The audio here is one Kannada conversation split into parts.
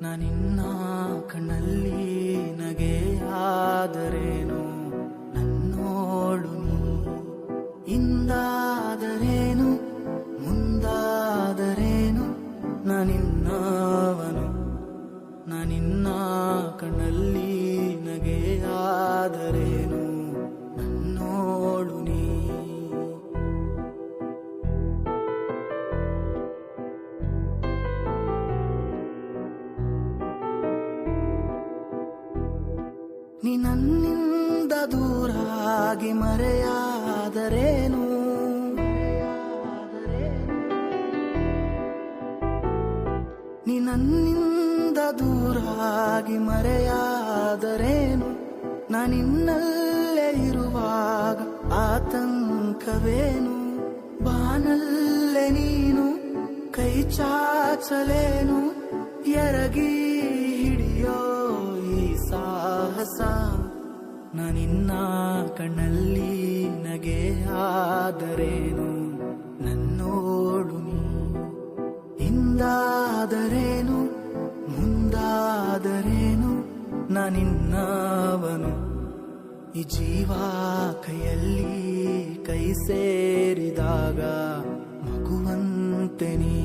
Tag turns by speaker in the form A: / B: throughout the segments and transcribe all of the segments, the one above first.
A: ನಾನಿನ್ನ ಕಣ್ಣಲ್ಲಿ ನಗೆಯಾದರೇನು, ನನ್ನೋಳು ನೀ ಇಂದಾದರೇನು, ಮುಂದಾದರೇನು, ನಾನಿನ್ನವನು. ನಾನಿನ್ನ ಕಣ್ಣಲ್ಲಿ ನಗೆಯಾದರೇನು, ನನ್ನೋಳು ನೀ. ನೀ ನನ್ನಿಂದ ದೂರಾಗಿ ಮರೆಯಾದರೇನು, ನೀ ನನ್ನಿಂದ ದೂರಾಗಿ ಮರೆಯಾದರೇನು, ನಾನಿನ್ನಲ್ಲೇ ಇರುವಾಗ ಆತಂಕವೇನು, ಬಾನಲ್ಲೇ ನೀನು ಕೈ ಚಾಚಲೇನು, ಎರಗಿ ಹಿಡಿಯೋ ಈ ಸಾಹಸ. ನಾನಿನ್ನ ಕಣ್ಣಲ್ಲಿ ನಗೆಯಾದರೇನು, ನನ್ನೋಳು ನೀ ಇಂದಾದರೇನು, ಮುಂದಾದರೇನು, ನಾನಿನ್ನವನು. ಈ ಜೀವ ಕೈಯಲ್ಲಿ ಕೈ ಸೇರಿದಾಗ ಮಗುವಂತೆ ನೀ.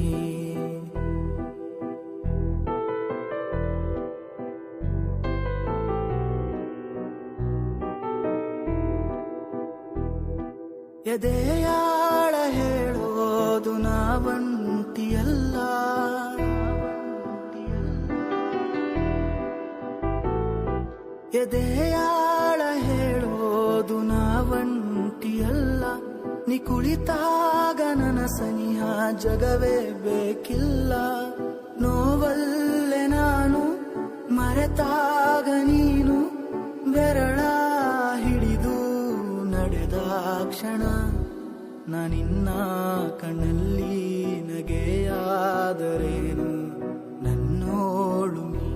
A: ಎದೆಯಾಳ ಹೇಳೋದು ನಾವಂತಿಯಲ್ಲ, ಎದೆಯಾಳ ಹೇಳೋದು ನಾವಂತಿಯಲ್ಲ. ನೀ ಕುಳಿತಾಗ ನನ್ನ ಸನಿಹ ಜಗವೇ ಬೇಕಿಲ್ಲ. ನೋವಲ್ಲೇ ನಾನು ಮರೆತಾಗ ನೀನು ಬೆರಳ ಹಿಡಿದು ನಡೆದ ಕ್ಷಣ. ನಾನಿನ್ನ ಕಣ್ಣಲ್ಲಿ ನಗೆಯಾದರೇನು, ನನ್ನೋಳು ನೀ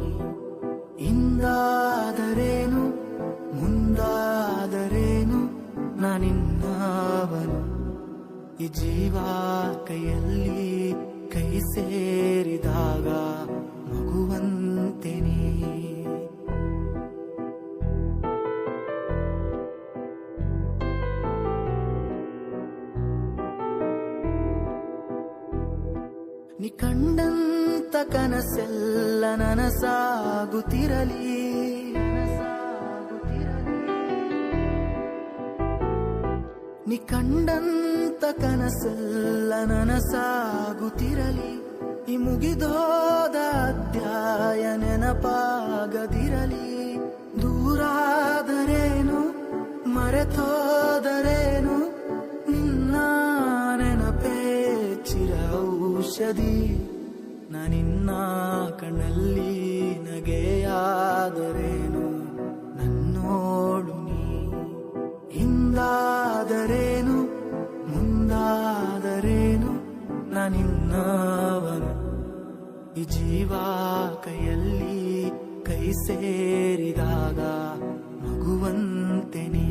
A: ಇಂದಾದರೇನು, ಮುಂದಾದರೇನು, ನಾನಿನ್ನವನು. ಈ ಜೀವ ಕೈಯಲ್ಲಿ ಕೈ ಸೇರಿದಾಗ ಮಗುವಂತೆ ನೀ. ನೀ ಕಂಡಂತ ಕನಸೆಲ್ಲ ನನಸಾಗುತ್ತಿರಲಿ, ನೀ ಕಂಡಂತ ಕನಸೆಲ್ಲ ನನಸಾಗುತ್ತಿರಲಿ. ಈ ಮುಗಿದೋದ ಅಧ್ಯಾಯ ನೆನಪಾಗದಿರಲಿ. ದೂರಾದರೇನು, ಮರೆತೋದರೇನು, ನಿನ್ನ ನೆನಪೇ ಚಿರ ಔಷಧಿ. ನಾನಿನ್ನ ಕಣ್ಣಲ್ಲಿ ನಗೆಯಾದರೇನು, ನನ್ನೋಳು ನೀ ಇಂದಾದರೇನು, ಮುಂದಾದರೇನು, ನಾನಿನ್ನವನು. ಈ ಜೀವ ಕೈಯಲ್ಲಿ ಕೈ ಸೇರಿದಾಗ ಮಗುವಂತೆ ನೀ.